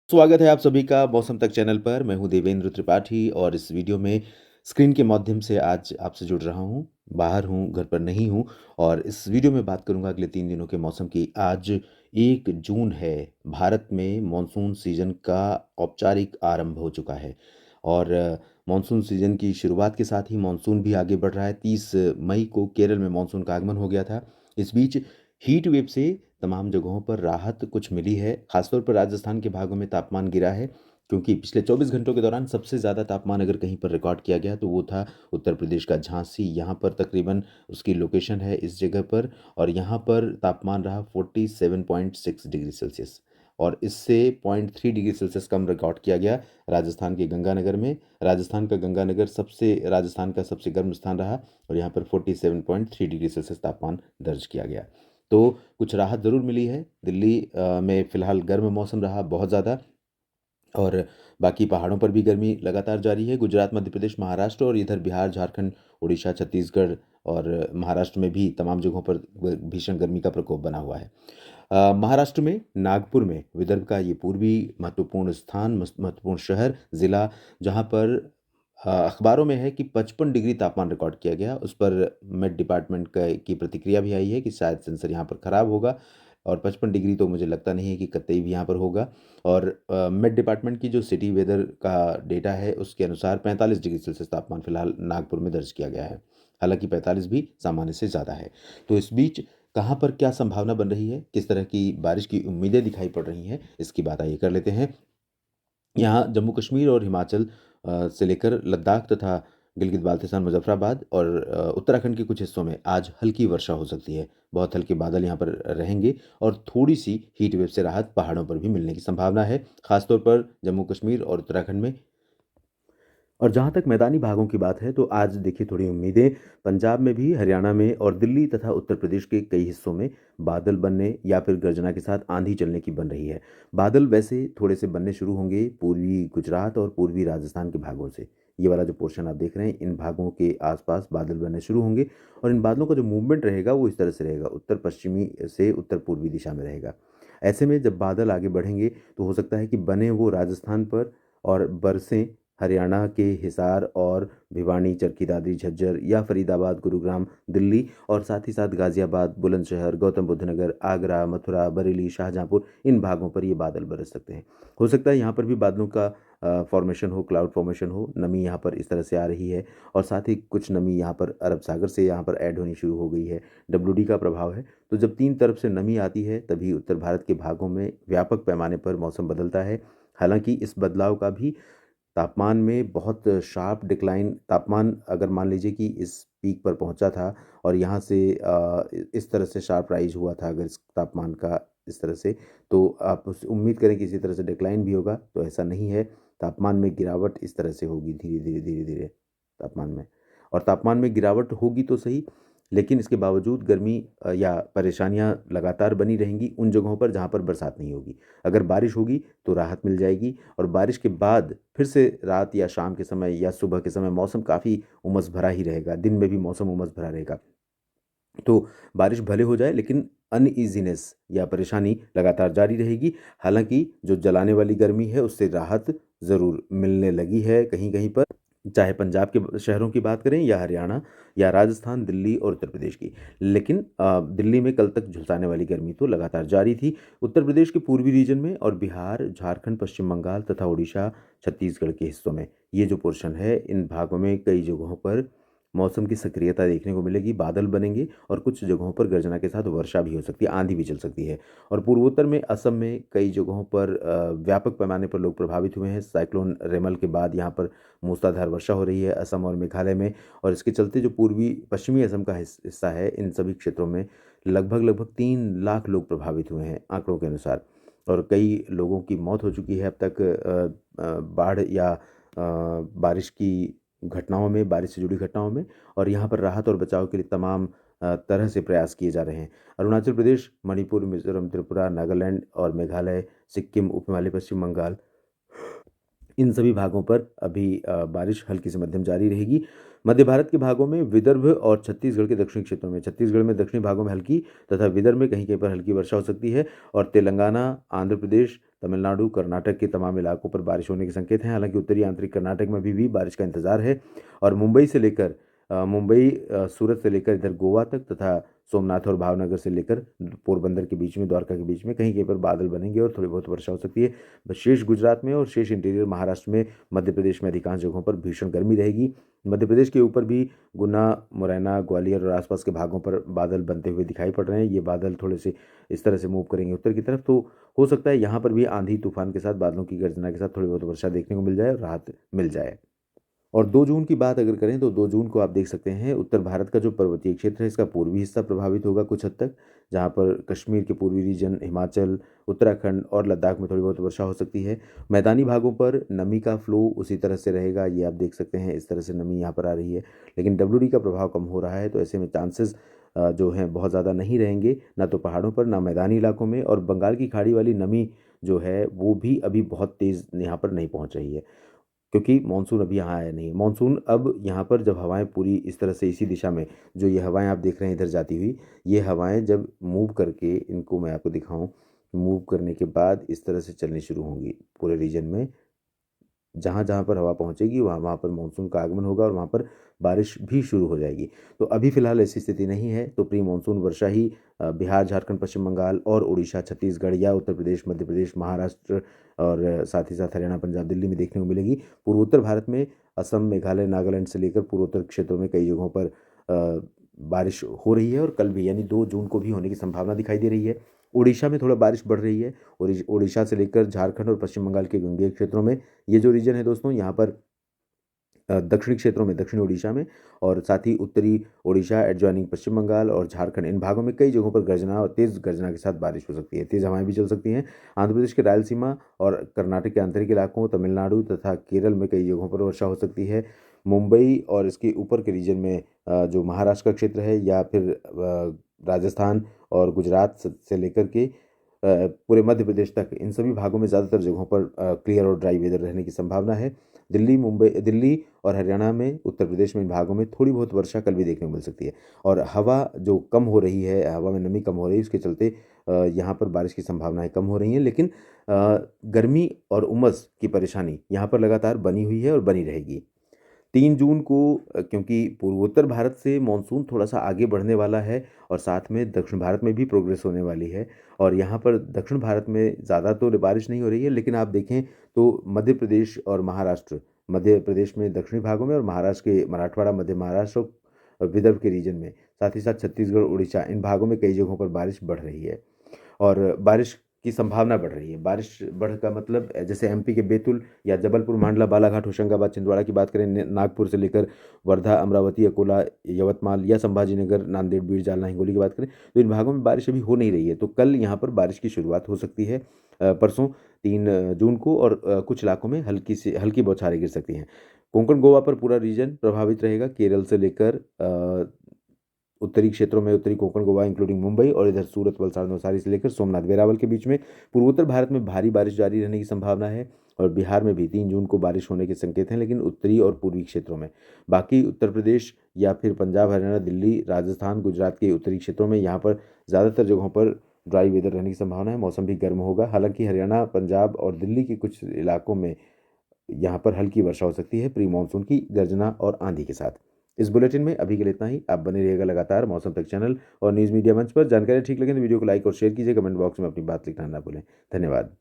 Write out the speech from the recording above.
स्वागत है आप सभी का मौसम तक चैनल पर। मैं हूं देवेंद्र त्रिपाठी और इस वीडियो में स्क्रीन के माध्यम से आज आपसे जुड़ रहा हूं। बाहर हूं, घर पर नहीं हूं और इस वीडियो में बात करूंगा अगले 3 दिनों के मौसम की। आज 1 जून है। भारत में मानसून सीजन का औपचारिक आरंभ हो चुका है और मानसून सीजन की शुरुआत के साथ ही मानसून भी आगे बढ़ रहा है। 30 मई को केरल में मानसून का आगमन हो गया था। इस बीच हीट वेव से तमाम जगहों पर राहत कुछ मिली है। खासतौर पर राजस्थान के भागों में तापमान गिरा है, क्योंकि पिछले 24 घंटों के दौरान सबसे ज़्यादा तापमान अगर कहीं पर रिकॉर्ड किया गया तो वो था उत्तर प्रदेश का झांसी। यहाँ पर तकरीबन उसकी लोकेशन है इस जगह पर और यहाँ पर तापमान रहा 47.6 डिग्री सेल्सियस और इससे 0.3 डिग्री सेल्सियस कम रिकॉर्ड किया गया राजस्थान के गंगानगर में। राजस्थान का गंगानगर राजस्थान का सबसे गर्म स्थान रहा और यहाँ पर 47.3 डिग्री सेल्सियस तापमान दर्ज किया गया। तो कुछ राहत ज़रूर मिली है। दिल्ली में फ़िलहाल गर्म मौसम रहा बहुत ज़्यादा और बाकी पहाड़ों पर भी गर्मी लगातार जारी है। गुजरात, मध्य प्रदेश, महाराष्ट्र और इधर बिहार, झारखंड, उड़ीसा, छत्तीसगढ़ और महाराष्ट्र में भी तमाम जगहों पर भीषण गर्मी का प्रकोप बना हुआ है। महाराष्ट्र में नागपुर में विदर्भ का ये पूर्वी महत्वपूर्ण स्थान, महत्वपूर्ण शहर, ज़िला, जहाँ पर अखबारों में है कि 55 डिग्री तापमान रिकॉर्ड किया गया। उस पर मेट डिपार्टमेंट की प्रतिक्रिया भी आई है कि शायद सेंसर यहाँ पर ख़राब होगा और 55 डिग्री तो मुझे लगता नहीं है कि कतई भी यहाँ पर होगा। और मेट डिपार्टमेंट की जो सिटी वेदर का डेटा है उसके अनुसार 45 डिग्री सेल्सियस तापमान फिलहाल नागपुर में दर्ज किया गया है। हालांकि 45 भी सामान्य से ज़्यादा है। तो इस बीच कहाँ पर क्या संभावना बन रही है, किस तरह की बारिश की उम्मीदें दिखाई पड़ रही हैं, इसकी बात आइए कर लेते हैं। यहाँ जम्मू कश्मीर और हिमाचल से लेकर लद्दाख तथा गिलगित बाल्तिस्तान, मुजफ्फराबाद और उत्तराखंड के कुछ हिस्सों में आज हल्की वर्षा हो सकती है। बहुत हल्के बादल यहाँ पर रहेंगे और थोड़ी-सी हीट वेव से राहत पहाड़ों पर भी मिलने की संभावना है, खासतौर पर जम्मू कश्मीर और उत्तराखंड में। और जहाँ तक मैदानी भागों की बात है तो आज देखिए थोड़ी उम्मीदें पंजाब में भी, हरियाणा में और दिल्ली तथा उत्तर प्रदेश के कई हिस्सों में बादल बनने या फिर गर्जना के साथ आंधी चलने की बन रही है। बादल वैसे थोड़े से बनने शुरू होंगे पूर्वी गुजरात और पूर्वी राजस्थान के भागों से। ये वाला जो पोर्शन आप देख रहे हैं, इन भागों के आसपास बादल बनने शुरू होंगे और इन बादलों का जो मूवमेंट रहेगा वो इस तरह से रहेगा, उत्तर पश्चिमी से उत्तर पूर्वी दिशा में रहेगा। ऐसे में जब बादल आगे बढ़ेंगे तो हो सकता है कि बने वो राजस्थान पर और बरसें हरियाणा के हिसार और भिवानी, चरखी दादरी, झज्जर या फरीदाबाद, गुरुग्राम, दिल्ली और साथ ही साथ गाज़ियाबाद, बुलंदशहर, गौतम बुद्ध नगर, आगरा, मथुरा, बरेली, शाहजहाँपुर, इन भागों पर ये बादल बरस सकते हैं। हो सकता है यहाँ पर भी बादलों का फॉर्मेशन हो, क्लाउड फॉर्मेशन हो, नमी यहाँ पर इस तरह से आ रही है और साथ ही कुछ नमी यहाँ पर अरब सागर से यहाँ पर ऐड होनी शुरू हो गई है। डब्ल्यूडी का प्रभाव है। तो जब 3 तरफ से नमी आती है तभी उत्तर भारत के भागों में व्यापक पैमाने पर मौसम बदलता है। हालाँकि इस बदलाव का भी तापमान में बहुत शार्प डिक्लाइन, तापमान अगर मान लीजिए कि इस पीक पर पहुंचा था और यहाँ से इस तरह से शार्प राइज हुआ था अगर इस तापमान का इस तरह से, तो आप उम्मीद करें कि इसी तरह से डिक्लाइन भी होगा, तो ऐसा नहीं है। तापमान में गिरावट इस तरह से होगी धीरे धीरे धीरे धीरे तापमान में। और तापमान में गिरावट होगी तो सही, लेकिन इसके बावजूद गर्मी या परेशानियां लगातार बनी रहेंगी उन जगहों पर जहां पर बरसात नहीं होगी। अगर बारिश होगी तो राहत मिल जाएगी और बारिश के बाद फिर से रात या शाम के समय या सुबह के समय मौसम काफ़ी उमस भरा ही रहेगा, दिन में भी मौसम उमस भरा रहेगा। तो बारिश भले हो जाए लेकिन अनईज़ीनेस या परेशानी लगातार जारी रहेगी। हालाँकि जो जलाने वाली गर्मी है उससे राहत ज़रूर मिलने लगी है कहीं-कहीं पर, चाहे पंजाब के शहरों की बात करें या हरियाणा या राजस्थान, दिल्ली और उत्तर प्रदेश की। लेकिन दिल्ली में कल तक झुलसाने वाली गर्मी तो लगातार जारी थी। उत्तर प्रदेश के पूर्वी रीजन में और बिहार, झारखंड, पश्चिम बंगाल तथा उड़ीसा, छत्तीसगढ़ के हिस्सों में, ये जो पोर्शन है इन भागों में कई जगहों पर मौसम की सक्रियता देखने को मिलेगी, बादल बनेंगे और कुछ जगहों पर गर्जना के साथ वर्षा भी हो सकती है, आंधी भी चल सकती है। और पूर्वोत्तर में असम में कई जगहों पर व्यापक पैमाने पर लोग प्रभावित हुए हैं। साइक्लोन रेमल के बाद यहाँ पर मूसलाधार वर्षा हो रही है असम और मेघालय में और इसके चलते जो पूर्वी पश्चिमी असम का हिस्सा है, इन सभी क्षेत्रों में लगभग 3 लाख लोग प्रभावित हुए हैं आंकड़ों के अनुसार और कई लोगों की मौत हो चुकी है अब तक बाढ़ या बारिश की घटनाओं में, बारिश से जुड़ी घटनाओं में। और यहाँ पर राहत और बचाव के लिए तमाम तरह से प्रयास किए जा रहे हैं। अरुणाचल प्रदेश, मणिपुर, मिज़ोरम, त्रिपुरा, नागालैंड और मेघालय, सिक्किम, उप हिमालय, पश्चिम बंगाल, इन सभी भागों पर अभी बारिश हल्की से मध्यम जारी रहेगी। मध्य भारत के भागों में विदर्भ और छत्तीसगढ़ के दक्षिणी क्षेत्रों में, छत्तीसगढ़ में दक्षिणी भागों में हल्की तथा विदर्भ में कहीं कहीं पर हल्की वर्षा हो सकती है। और तेलंगाना, आंध्र प्रदेश, तमिलनाडु, कर्नाटक के तमाम इलाकों पर बारिश होने के संकेत हैं। हालांकि उत्तरी आंतरिक कर्नाटक में भी बारिश का इंतजार है। और मुंबई, सूरत से लेकर इधर गोवा तक तथा सोमनाथ और भावनगर से लेकर पोरबंदर के बीच में, द्वारका के बीच में कहीं कहीं पर बादल बनेंगे और थोड़ी बहुत वर्षा हो सकती है। बस शेष गुजरात में और शेष इंटीरियर महाराष्ट्र में, मध्य प्रदेश में अधिकांश जगहों पर भीषण गर्मी रहेगी। मध्य प्रदेश के ऊपर भी गुना, मुरैना, ग्वालियर और आसपास के भागों पर बादल बनते हुए दिखाई पड़ रहे हैं। ये बादल थोड़े से इस तरह से मूव करेंगे उत्तर की तरफ, तो हो सकता है यहाँ पर भी आंधी तूफान के साथ, बादलों की गर्जना के साथ थोड़ी बहुत वर्षा देखने को मिल जाए और राहत मिल जाए। और 2 जून की बात अगर करें तो 2 जून को आप देख सकते हैं उत्तर भारत का जो पर्वतीय क्षेत्र है, इसका पूर्वी हिस्सा प्रभावित होगा कुछ हद तक, जहां पर कश्मीर के पूर्वी रीजन, हिमाचल, उत्तराखंड और लद्दाख में थोड़ी बहुत वर्षा हो सकती है। मैदानी भागों पर नमी का फ्लो उसी तरह से रहेगा, ये आप देख सकते हैं, इस तरह से नमी यहाँ पर आ रही है। लेकिन WD का प्रभाव कम हो रहा है, तो ऐसे में चांसेस जो हैं बहुत ज़्यादा नहीं रहेंगे, ना तो पहाड़ों पर, ना मैदानी इलाकों में। और बंगाल की खाड़ी वाली नमी जो है वो भी अभी बहुत तेज़ यहाँ पर नहीं पहुँच रही है, क्योंकि मानसून अभी यहाँ आया नहीं है। मानसून अब यहाँ पर जब हवाएं पूरी इस तरह से इसी दिशा में, जो ये हवाएं आप देख रहे हैं इधर जाती हुई, ये हवाएं जब मूव करके, इनको मैं आपको दिखाऊं, मूव करने के बाद इस तरह से चलनी शुरू होंगी पूरे रीजन में। जहाँ जहाँ पर हवा पहुँचेगी वहाँ वहाँ पर मानसून का आगमन होगा और वहाँ पर बारिश भी शुरू हो जाएगी। तो अभी फ़िलहाल ऐसी स्थिति नहीं है, तो प्री मानसून वर्षा ही बिहार, झारखंड, पश्चिम बंगाल और उड़ीसा, छत्तीसगढ़ या उत्तर प्रदेश, मध्य प्रदेश, महाराष्ट्र और साथ ही साथ हरियाणा, पंजाब, दिल्ली में देखने को मिलेगी। पूर्वोत्तर भारत में असम, मेघालय, नागालैंड से लेकर पूर्वोत्तर क्षेत्रों में कई जगहों पर बारिश हो रही है और कल भी यानी 2 जून को भी होने की संभावना दिखाई दे रही है। उड़ीसा में थोड़ा बारिश बढ़ रही है। उड़ीसा से लेकर झारखंड और पश्चिम बंगाल के गंगेय क्षेत्रों में, ये जो रीजन है दोस्तों, यहाँ पर दक्षिणी क्षेत्रों में, दक्षिणी उड़ीसा में और साथ ही उत्तरी उड़ीसा, एडजॉइनिंग पश्चिम बंगाल और झारखंड, इन भागों में कई जगहों पर गर्जना और तेज़ गर्जना के साथ बारिश हो सकती है। तेज़ हवाएं भी चल सकती हैं। आंध्र प्रदेश के रायलसीमा और कर्नाटक के आंतरिक इलाकों, तमिलनाडु तथा केरल में कई जगहों पर वर्षा हो सकती है। मुंबई और इसके ऊपर के रीजन में जो महाराष्ट्र का क्षेत्र है, या फिर राजस्थान और गुजरात से लेकर के पूरे मध्य प्रदेश तक, इन सभी भागों में ज़्यादातर जगहों पर क्लियर और ड्राई वेदर रहने की संभावना है। दिल्ली और हरियाणा में, उत्तर प्रदेश में, इन भागों में थोड़ी बहुत वर्षा कल भी देखने को मिल सकती है। और हवा जो कम हो रही है, हवा में नमी कम हो रही है, इसके चलते यहाँ पर बारिश की संभावनाएं कम हो रही हैं। लेकिन गर्मी और उमस की परेशानी यहाँ पर लगातार बनी हुई है और बनी रहेगी। 3 जून को क्योंकि पूर्वोत्तर भारत से मानसून थोड़ा-सा आगे बढ़ने वाला है और साथ में दक्षिण भारत में भी प्रोग्रेस होने वाली है, और यहाँ पर दक्षिण भारत में ज़्यादा तो बारिश नहीं हो रही है, लेकिन आप देखें तो मध्य प्रदेश और महाराष्ट्र, मध्य प्रदेश में दक्षिणी भागों में और महाराष्ट्र के मराठवाड़ा, मध्य महाराष्ट्र और विदर्भ के रीजन में, साथ ही साथ छत्तीसगढ़, उड़ीसा, इन भागों में कई जगहों पर बारिश बढ़ रही है और बारिश की संभावना बढ़ रही है। बारिश बढ़ का मतलब जैसे MP के बैतूल या जबलपुर, मांडला, बालाघाट, होशंगाबाद, छिंदवाड़ा की बात करें, नागपुर से लेकर वर्धा, अमरावती, अकोला, यवतमाल या संभाजीनगर, नांदेड़, बीड़, जालना, हिंगोली की बात करें, तो इन भागों में बारिश अभी हो नहीं रही है। तो कल यहाँ पर बारिश की शुरुआत हो सकती है, परसों 3 जून को, और कुछ इलाकों में हल्की बौछारें गिर सकती हैं। कोंकण गोवा पर पूरा रीजन प्रभावित रहेगा, केरल से लेकर उत्तरी क्षेत्रों में, उत्तरी कोंकण गोवा इंक्लूडिंग मुंबई और इधर सूरत, वलसाड़, नवसारी से लेकर सोमनाथ, वेरावल के बीच में। पूर्वोत्तर भारत में भारी बारिश जारी रहने की संभावना है और बिहार में भी 3 जून को बारिश होने के संकेत हैं, लेकिन उत्तरी और पूर्वी क्षेत्रों में। बाकी उत्तर प्रदेश या फिर पंजाब, हरियाणा, दिल्ली, राजस्थान, गुजरात के उत्तरी क्षेत्रों में यहाँ पर ज़्यादातर जगहों पर ड्राई वेदर रहने की संभावना है। मौसम भी गर्म होगा। हालांकि हरियाणा, पंजाब और दिल्ली के कुछ इलाकों में यहाँ पर हल्की वर्षा हो सकती है प्री मानसून की गर्जना और आंधी के साथ। इस बुलेटिन में अभी के लिए इतना ही। आप बने रहिएगा लगातार मौसम तक चैनल और न्यूज़ मीडिया मंच पर। जानकारी ठीक लगे तो वीडियो को लाइक और शेयर कीजिए। कमेंट बॉक्स में अपनी बात लिखना ना भूलें। धन्यवाद।